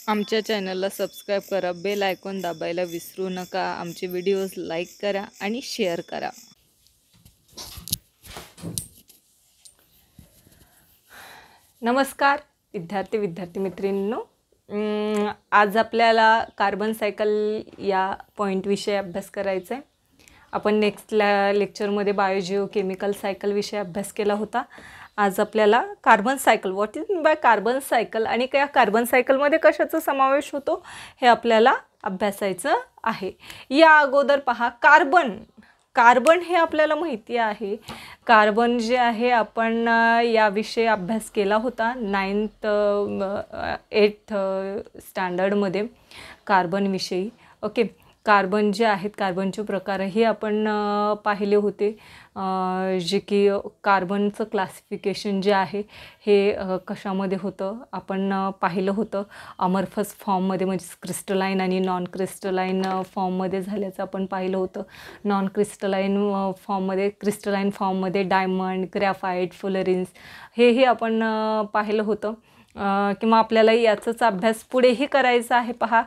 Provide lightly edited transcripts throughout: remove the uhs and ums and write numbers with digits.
आमच्या चॅनलला सबस्क्राईब करा, बेल आयकॉन दाबायला विसरू नका. आमचे व्हिडिओज लाईक करा आणि शेअर करा. नमस्कार विद्यार्थी मित्रांनो, आज आपल्याला कार्बन सायकल या पॉईंटविषयी अभ्यास करायचा आहे. आपण नेक्स्ट लेक्चरमध्ये बायोजिओ केमिकल सायकल विषयी अभ्यास केला होता. आज आपल्याला carbon cycle, what is mean by carbon cycle आणि या कार्बन सायकलमध्ये कशाचा समावेश होतो हे आपल्याला अभ्यासायचं आहे. या अगोदर पहा, कार्बन हे आपल्याला माहिती आहे. कार्बन जे आहे आपण याविषयी अभ्यास केला होता 9th 8th स्टँडर्डमध्ये कार्बनविषयी. ओके, कार्बन जे आहेत, कार्बनचे प्रकार हे आपण पाहिले होते. जे की कार्बनचं क्लासिफिकेशन जे आहे हे कशामध्ये होतं आपण पाहिलं होतं. अमॉर्फस फॉर्ममध्ये म्हणजे क्रिस्टलाइन आणि नॉन क्रिस्टलाइन फॉर्ममध्ये झाल्याचं आपण पाहिलं होतं. नॉन क्रिस्टलाइन फॉर्ममध्ये डायमंड, ग्रॅफाईट, फुलरिन्स हे आपण पाहिलं होतं. किंवा आपल्याला याचाच अभ्यास पुढेही करायचा आहे. पहा,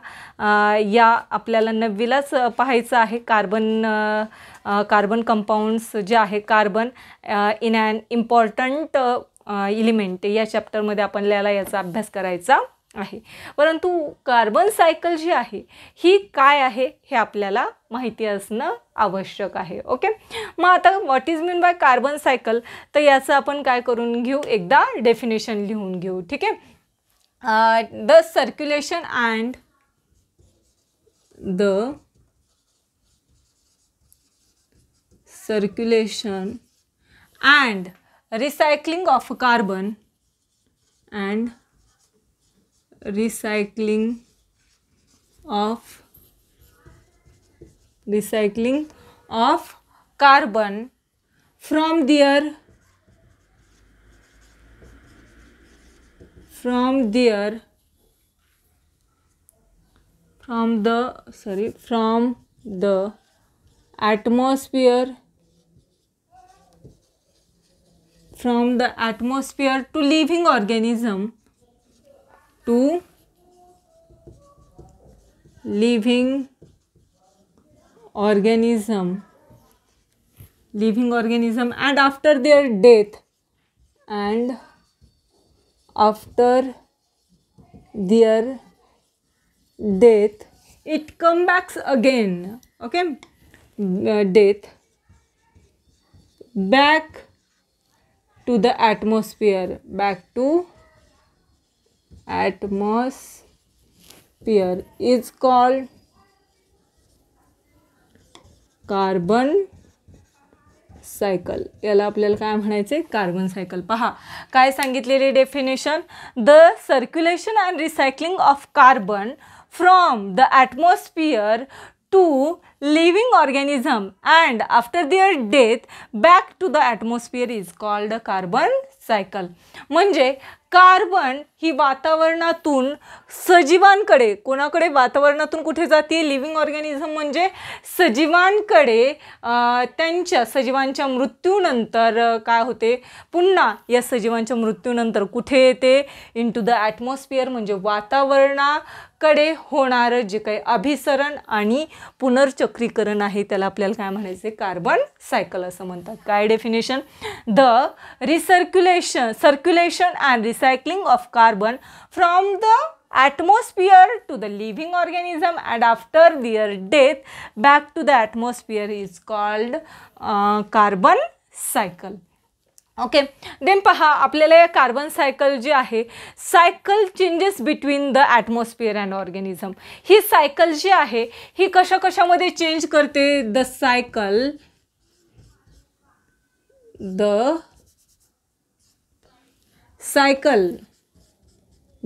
या आपल्याला 9वीलाच पाहायचं आहे. कार्बन कंपाऊंड्स जे आहे, carbon in an important element या चॅप्टरमध्ये आपल्याला याचा अभ्यास करायचा आहे. परंतु कार्बन सायकल जी आहे ही काय आहे हे आपल्याला माहिती असणं आवश्यक आहे. ओके, मग आता what is mean by carbon cycle, तर याचं आपण काय करून घेऊ, एकदा डेफिनेशन लिहून घेऊ. ठीक आहे. The circulation and recycling of carbon and recycling of carbon from the atmosphere to living organism and after their death it come back again. Okay, death back to the atmosphere, is called carbon cycle. याला आपल्याला काय म्हणायचे, carbon cycle. पहा काय सांगितलेले definition, the circulation and recycling of carbon from the atmosphere to living organism and after their death back to the atmosphere is called carbon cycle. म्हणजे carbon ही वातावरणातून सजीवांकडे, कोणाकडे, वातावरणातून कुठे जाते, लिव्हिंग ऑर्गॅनिझम म्हणजे सजीवांकडे. सजीवांच्या मृत्यूनंतर काय होते, पुन्हा या सजीवांच्या मृत्यूनंतर कुठे येते, इनटू द ॲटमॉस्फिअर म्हणजे वातावरणाकडे होणारं जे काही अभिसरण आणि पुनर्चक्रीकरण आहे त्याला आपल्याला काय म्हणायचे, कार्बन सायकल असं म्हणतात. काय definition, the circulation and recycling of carbon from the atmosphere to the living organism and after their death back to the atmosphere is called carbon cycle. Okay, then पहा आपल्याला या कार्बन सायकल जी आहे, cycle changes between the atmosphere and organism. ही cycle जी आहे ही कशामध्ये चेंज करते, द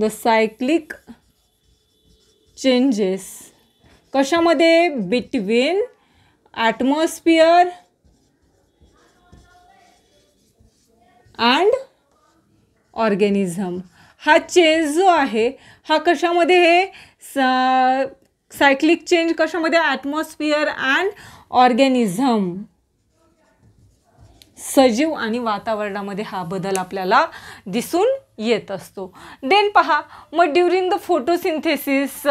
सायक्लिक चेंजेस कशामध्ये, बिटवीन ॲटमॉस्फिअर अँड ऑर्गॅनिझम. हा चेंज जो आहे हा कशामध्ये, हे सायक्लिक चेंज कशामध्ये, ॲटमॉस्फिअर अँड ऑर्गॅनिझम, सजीव आणि वातावरणामध्ये हा बदल आपल्याला दिसून येत असतो. देन पहा, मग during the photosynthesis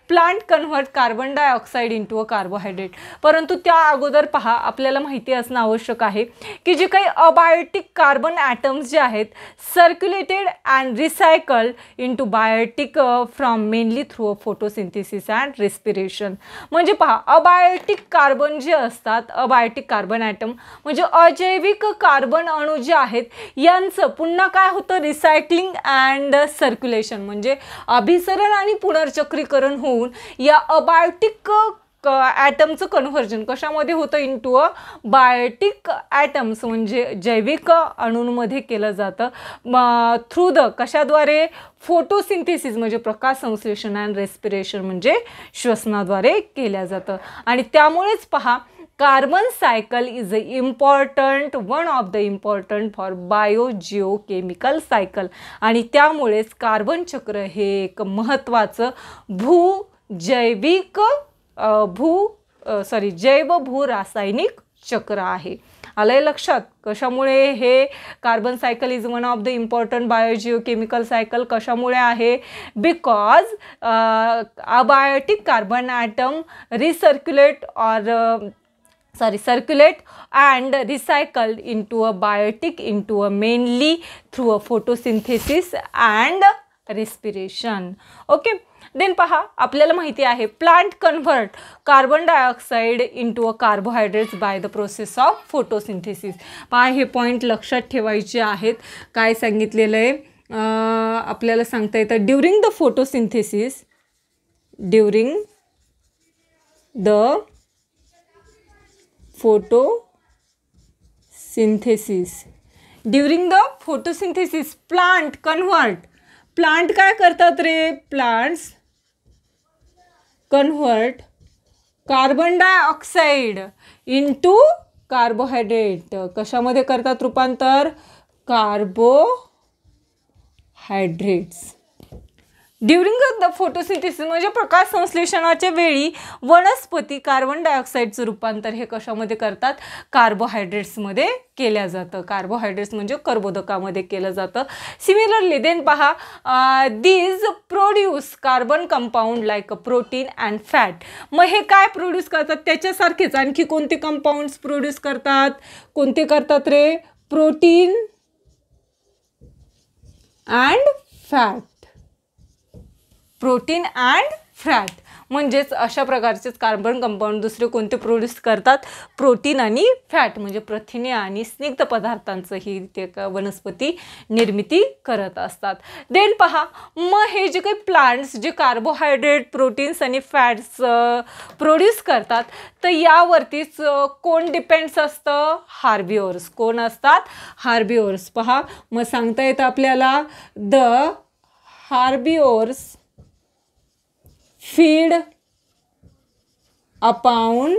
plant convert carbon dioxide into a carbohydrate. परंतु त्या अगोदर पहा, आपल्याला माहिती असणं आवश्यक आहे की जे काही अबायोटिक कार्बन ॲटम्स जे आहेत circulated and recycled into biotic from mainly through a photosynthesis and respiration. म्हणजे पहा, अबायोटिक कार्बन जे असतात, अबायोटिक कार्बन ॲटम म्हणजे अजैविक कार्बन अणू जे आहेत यांचं पुन्हा काय होतं, रिसायक्लिंग अँड सर्क्युलेशन म्हणजे अभिसरण आणि पुनर्चक्रीकरण होऊन या अबायोटिक ॲटमचं कन्व्हर्जन कशामध्ये होतं, इंटू अ बायोटिक ॲटम्स म्हणजे जैविक अणूंमध्ये केलं जातं थ्रू द कशाद्वारे, फोटोसिंथेसिस म्हणजे प्रकाश संश्लेषण अँड रेस्पिरेशन म्हणजे श्वसनाद्वारे केल्या जातं. आणि त्यामुळेच पहा, carbon cycle is important, one of the important for biogeochemical cycle. आणि त्यामुळेच कार्बन चक्र हे एक महत्त्वाचं जैव भू रासायनिक चक्र आहे. आलंय लक्षात? कशामुळे हे carbon cycle is one of the important biogeochemical cycle कशामुळे आहे, because abiotic carbon atom circulate and recycled into a biotic into a mainly through a photosynthesis and respiration. Okay. Then पहा, आपल्याला माहिती आहे plant convert carbon dioxide into a carbohydrates by the process of photosynthesis. पहा, हे point लक्षात ठेवायचे आहेत. काय सांगितलेलं आहे आपल्याला सांगता येतं, during the photosynthesis, during the photosynthesis plant convert, plant काय करतात रे, plants convert carbon dioxide into carbohydrate. कशामध्ये करतात रूपांतर, कार्बोहायड्रेट्स. ड्युरिंग द फोटोसिंथेसिस म्हणजे प्रकाश संश्लेषणाच्या वेळी वनस्पती कार्बन डायऑक्साईडचं रूपांतर हे कशामध्ये करतात, कार्बोहायड्रेट्समध्ये केल्या जातं. कार्बोहायड्रेट्स म्हणजे कर्बोदकामध्ये केलं जातं. सिमिलरली देन पहा, these produce carbon compound like a protein and fat. मग हे काय प्रोड्यूस करतात, त्याच्यासारखेच आणखी कोणते कंपाऊंड्स प्रोड्यूस करतात, कोणते करतात रे, protein and fat. Protein and fat म्हणजेच अशा प्रकारचेच कार्बन कंपाऊंड दुसरे कोणते प्रोड्यूस करतात, प्रोटीन आणि फॅट म्हणजे प्रथिने आणि स्निग्ध पदार्थांचंही ते वनस्पती निर्मिती करत असतात. देन पहा, मग हे जे काही प्लांट्स जे कार्बोहायड्रेट, प्रोटीन्स आणि फॅट्स प्रोड्यूस करतात तर यावरतीच कोण डिपेंड्स असतं, हार्बिओर्स. कोण असतात, हार्बिओर्स. पहा, मग सांगता येतं आपल्याला, the herbivores feed upon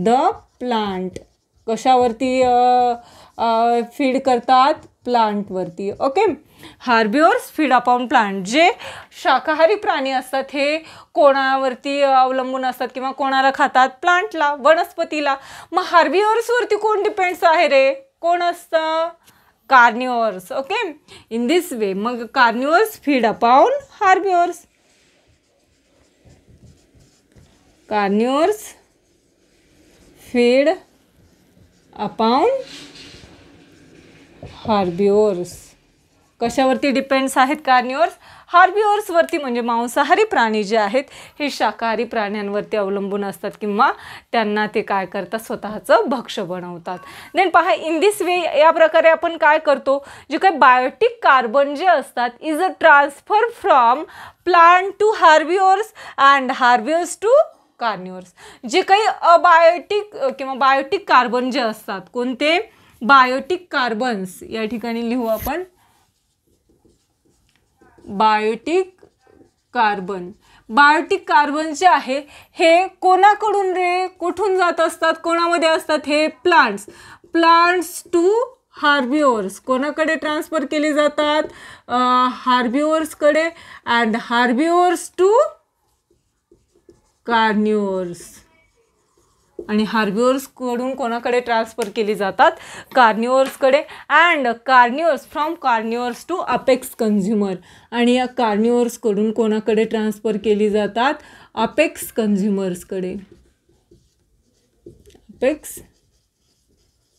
the plant. कशावरती फीड करतात, प्लांटवरती. Okay. Herbivores feed upon plant. जे शाकाहारी प्राणी असतात हे कोणावरती अवलंबून असतात किंवा कोणाला खातात, प्लांटला, वनस्पतीला. मग हार्बिओर्सवरती कोण डिपेंड्स आहे रे, कोण असतं, कार्निओर्स. ओके. इन दिस वे मग carnivores feed upon herbivores. Carnivores feed upon herbivores. कशावरती डिपेंड्स आहेत कार्निओर्स, हार्बिओर्सवरती. म्हणजे मांसाहारी प्राणी जे आहेत हे शाकाहारी प्राण्यांवरती अवलंबून असतात किंवा त्यांना ते काय करतात, स्वतःचं भक्ष्य बनवतात. देन पहा, इन दिस वे या प्रकारे आपण काय करतो, जे काही बायोटिक कार्बन जे असतात is a transfer from plant to herbivores and herbivores to carnivores. जे काही अबायोटिक किंवा बायोटिक कार्बन जे असतात, कोणते, बायोटिक कार्बन्स. या ठिकाणी लिहू आपण बायोटिक कार्बन. बायोटिक कार्बन जे आहे हे कोणाकडून रे, कुठून जात असतात, कोणामध्ये असतात, हे प्लांट्स टू हार्बिओर्स. कोणाकडे ट्रान्सफर केले जातात, हार्बिओर्सकडे. And herbivores to कार्निओर्स. आणि हार्बिओर्सकडून कोणाकडे ट्रान्सफर केली जातात? कार्निओर्सकडे. And carnivores from carnivores to apex consumer. आणि या कार्निओर्सकडून कोणाकडे ट्रान्सफर केली जातात? अपेक्स कन्झ्युमर्सकडे. Apex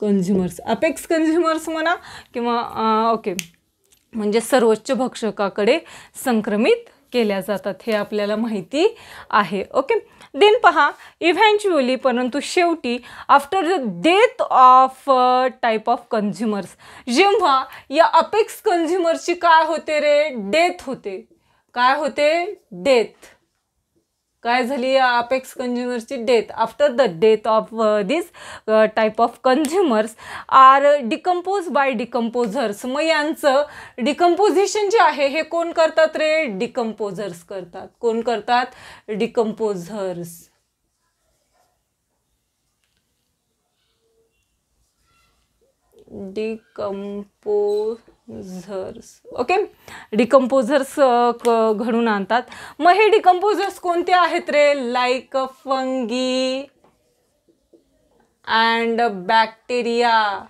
consumers. अपेक्स कन्झ्युमर्स म्हणा किंवा ओके, म्हणजे सर्वोच्च भक्षकाकडे संक्रमित केल्या जातात, हे आपल्याला माहिती आहे. ओके. देन पहा, इव्हेंच्युअली परंतु शेवटी after the death of type of consumers, जेव्हा या अपेक्स कन्झ्युमर्सची काय होते रे? डेथ होते. काय होते? डेथ. काय झाली या अपेक्स कन्झ्युमर्सची? Death. After the death of this type of consumers are decompose by decomposers. मग यांचं डिकम्पोजिशन जे आहे हे कोण करतात रे? डिकम्पोझर्स करतात. कोण करतात? डिकम्पोझर्स. डिकम्पोझर्स. ओके. डिकम्पोझर्स घडून आणतात. मग हे डिकम्पोझर्स कोणते आहेत रे? Like fungi and bacteria.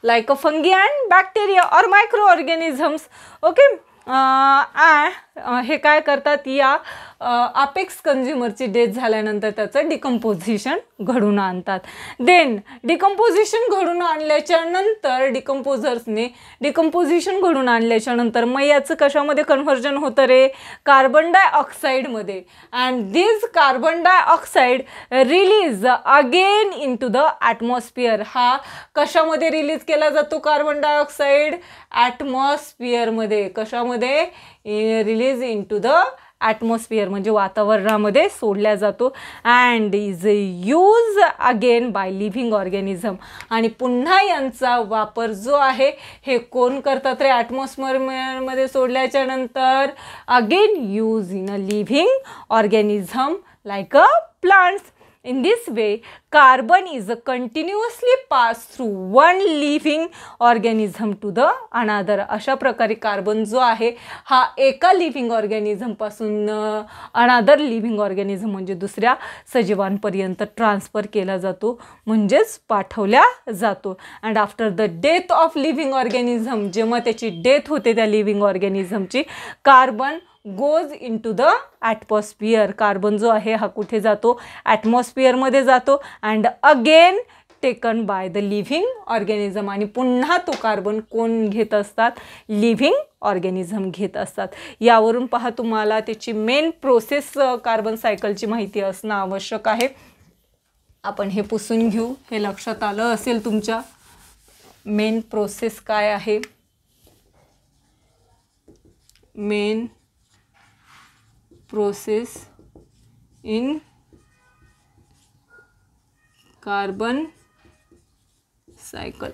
Like fungi and bacteria or micro organisms. Okay. हे काय करतात? या अपेक्स कन्झ्युमरची डेथ झाल्यानंतर त्याचं डिकम्पोजिशन घडून आणतात. देन डिकम्पोजिशन घडून आणल्याच्या नंतर डिकम्पोझर्सने डिकम्पोजिशन घडून आणल्याच्या नंतर मग याचं कशामध्ये कन्व्हर्जन होतं रे? कार्बन डायऑक्साईडमध्ये. And this carbon dioxide release again in to the atmosphere. हा कशामध्ये रिलीज केला जातो कार्बन डायऑक्साईड? ॲटमॉस्फिअरमध्ये. कशामध्ये? Release in to the atmosphere म्हणजे वातावरणामध्ये सोडल्या जातो. And is use again by living organism. आणि पुन्हा यांचा वापर जो आहे हे कोण करतात रे? ॲटमॉस्फिअरमध्ये सोडल्याच्या नंतर again use in a living organism like a plants. In this way, carbon is continuously passed through one living organism to the another. अशा प्रकारे कार्बन जो आहे हा एका लिव्हिंग ऑर्गॅनिझमपासून अनादर लिव्हिंग ऑर्गॅनिझम म्हणजे दुसऱ्या सजीवांपर्यंत ट्रान्सफर केला जातो, म्हणजेच पाठवल्या जातो. And after the death of living organism, जेव्हा त्याची डेथ होते त्या लिव्हिंग ऑर्गॅनिझमची, carbon goes in to the atmosphere. Carbon जो आहे हा कुठे जातो? ॲटमॉस्फिअरमध्ये जातो. And again taken by the living organism. आणि पुन्हा तो कार्बन कोण घेत असतात? लिव्हिंग ऑर्गॅनिझम घेत असतात. यावरून पहा तुम्हाला त्याची मेन प्रोसेस कार्बन सायकलची माहिती असणं आवश्यक आहे. आपण हे पुसून घेऊ. हे लक्षात आलं असेल तुमच्या. मेन प्रोसेस काय आहे? Main process in carbon cycle.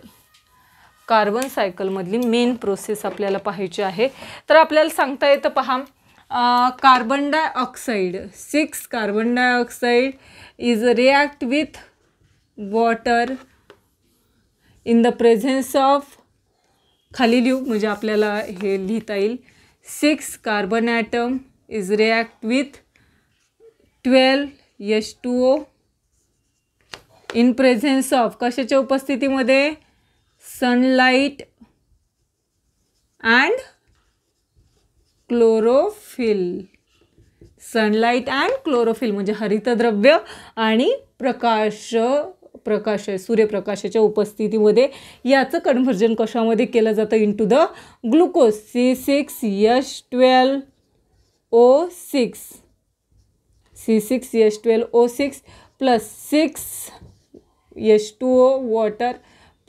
Carbon सायकलमधली मेन प्रोसेस आपल्याला पाहायची आहे. तर आपल्याला सांगता येतं पहा, carbon dioxide 6 carbon dioxide is react with water in the presence of, खाली लिहू म्हणजे आपल्याला हे लिहिता येईल. 6 carbon atom is react with 12 H2O in presence of, कशाच्या उपस्थितीमध्ये? Sunlight and chlorophyll. Sunlight and chlorophyll म्हणजे हरितद्रव्य आणि प्रकाश सूर्यप्रकाशाच्या उपस्थितीमध्ये याचं कन्व्हर्जन कशामध्ये केलं जातं? Into the glucose. C6H12O6 C6H12O6 plus 6H2O water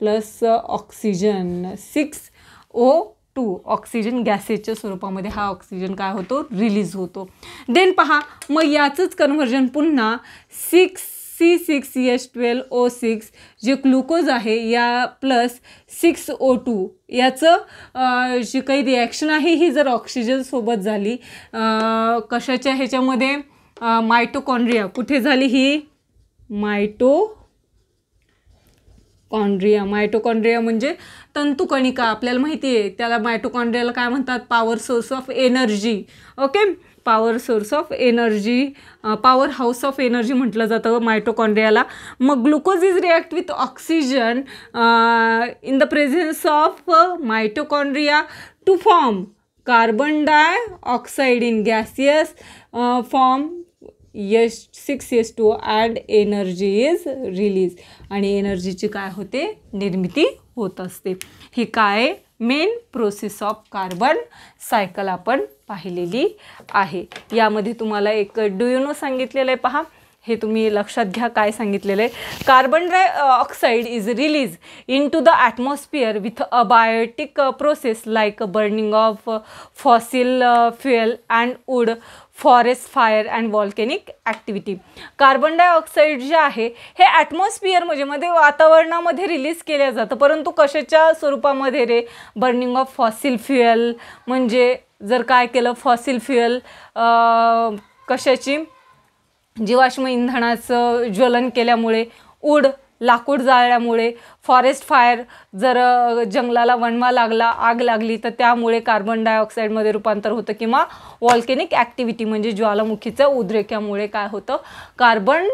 plus oxygen 6O2 oxygen गॅसेसच्या स्वरूपामध्ये हा ऑक्सिजन काय होतो? रिलीज होतो. देन पहा, मग याचंच कन्व्हर्जन पुन्हा C6H12O6 जे ग्लुकोज आहे या प्लस 6O2 याचं जी काही रिॲक्शन आहे ही जर ऑक्सिजनसोबत झाली, कशाच्या ह्याच्यामध्ये? मायटोकॉन्ड्रिया. कुठे झाली ही? Mitochondria mitochondria. मायटोकॉन्ड्रिया म्हणजे तंतुकणिका. आपल्याला माहिती आहे त्याला मायटोकॉन्ड्रियाला काय म्हणतात, power source of energy. Okay, power source of energy, power house of energy म्हटलं जातं मायटोकॉन्ड्रियाला. मग glucose is react with oxygen in the presence of mitochondria to form carbon dioxide in gaseous form H6H2 and energy is release. आणि एनर्जीची काय होते, निर्मिती होत असते. ही काय main process of carbon cycle आपण पाहिलेली आहे. यामध्ये तुम्हाला एक डू यू नो सांगितलेलं आहे, पहा हे तुम्ही लक्षात घ्या काय सांगितलेलं आहे. Carbon dioxide is release in to the atmosphere with a biotic process like burning of fossil fuel and wood, forest fire and volcanic activity. Carbon dioxide जे आहे हे ॲटमॉस्फिअर मध्ये वातावरणामध्ये रिलीज केलं जातं, परंतु कशाच्या स्वरूपामध्ये रे, बर्निंग ऑफ फॉसिल फ्युएल. म्हणजे जर काय केलं, फॉसिल फ्युएल कशाची, जीवाश्म इंधनाचं ज्वलन केल्यामुळे, वूड लाकूड जाळल्यामुळे, फॉरेस्ट फायर जर जंगलाला वणवा लागला, आग लागली तर त्यामुळे कार्बन डायऑक्साईडमध्ये रूपांतर होतं, किंवा व्हॉल्केनिक ॲक्टिव्हिटी म्हणजे ज्वालामुखीचं उद्रेकामुळे काय होतं, कार्बन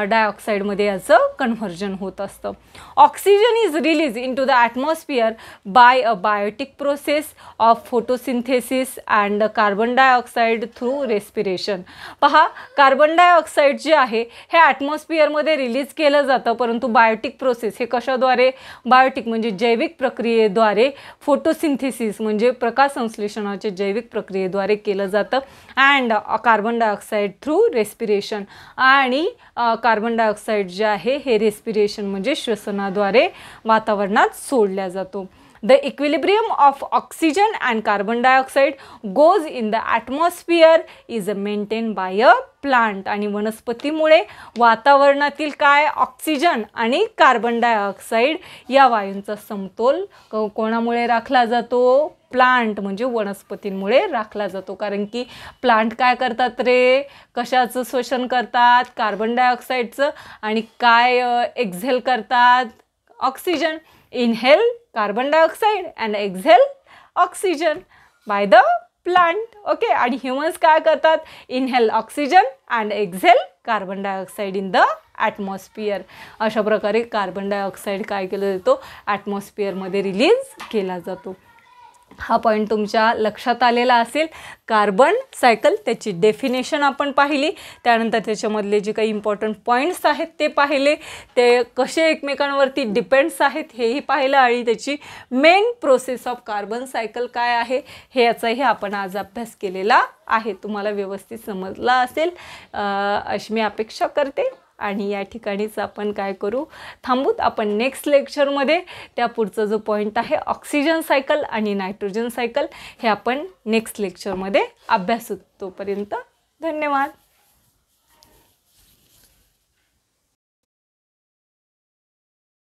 डायऑक्साईडमध्ये याचं कन्व्हर्जन होत असतं. Oxygen is release in to the atmosphere by a biotic process of photosynthesis and carbon dioxide through respiration. पहा, कार्बन डायऑक्साईड जे आहे हे ॲटमॉस्फिअरमध्ये रिलीज केलं जातं, परंतु बायोटिक प्रोसेस हे कशाद्वारे, बायोटिक म्हणजे जैविक प्रक्रियेद्वारे, फोटोसिंथेसिस म्हणजे प्रकाशसंश्लेषणाचे जैविक प्रक्रियेद्वारे केलं जातं, and carbon dioxide through respiration. आणि कार्बन डायऑक्साईड जे आहे हे रेस्पिरेशन म्हणजे श्वसनाद्वारे वातावरणात सोडल्या जातो. The equilibrium of oxygen and carbon dioxide goes in the atmosphere is maintain by a plant. आणि वनस्पतीमुळे वातावरणातील काय, ऑक्सिजन आणि कार्बन डायऑक्साईड या वायूंचा समतोल कोणामुळे राखला जातो, प्लांट म्हणजे वनस्पतींमुळे राखला जातो. कारण की प्लांट काय करतात रे, कशाचं श्वसन करतात, कार्बन डायऑक्साईडचं, आणि काय एक्झेल करतात, oxygen. Inhale carbon dioxide and exhale oxygen by the plant. Okay, आणि ह्युमन्स काय करतात, inhale oxygen and exhale carbon dioxide in the atmosphere. अशा प्रकारे कार्बन डायऑक्साईड काय केलं जातो, ॲटमॉस्फिअरमध्ये रिलीज केला जातो. हा पॉईंट तुमच्या लक्षात आलेला असेल. कार्बन सायकल त्याची डेफिनेशन आपण पाहिली, त्यानंतर त्याच्यामधले जे काही इम्पॉर्टंट पॉईंट्स आहेत ते पाहिले, ते कसे एकमेकांवरती डिपेंड्स आहेत हेही पाहिलं, आणि त्याची main process of carbon cycle काय आहे हे याचाही आपण आज अभ्यास केलेला आहे. तुम्हाला व्यवस्थित समजला असेल अशी मी अपेक्षा करते. आणि या ठिकाणीच आपण काय करू, थांबूत. आपण नेक्स्ट लेक्चरमध्ये त्या पुढचा जो पॉईंट आहे ऑक्सिजन सायकल आणि नायट्रोजन सायकल हे आपण नेक्स्ट लेक्चरमध्ये अभ्यासू. तोपर्यंत धन्यवाद.